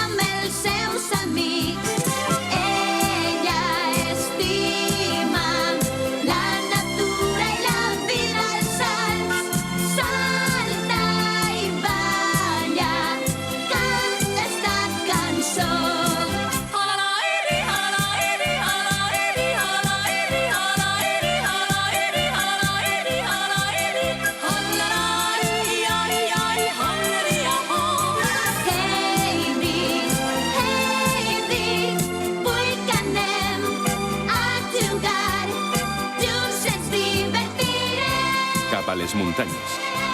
amb els seus amics. Ella estima la natura i la vida als Alps. Salta i balla, canta esta cançó. Cap a les muntanyes.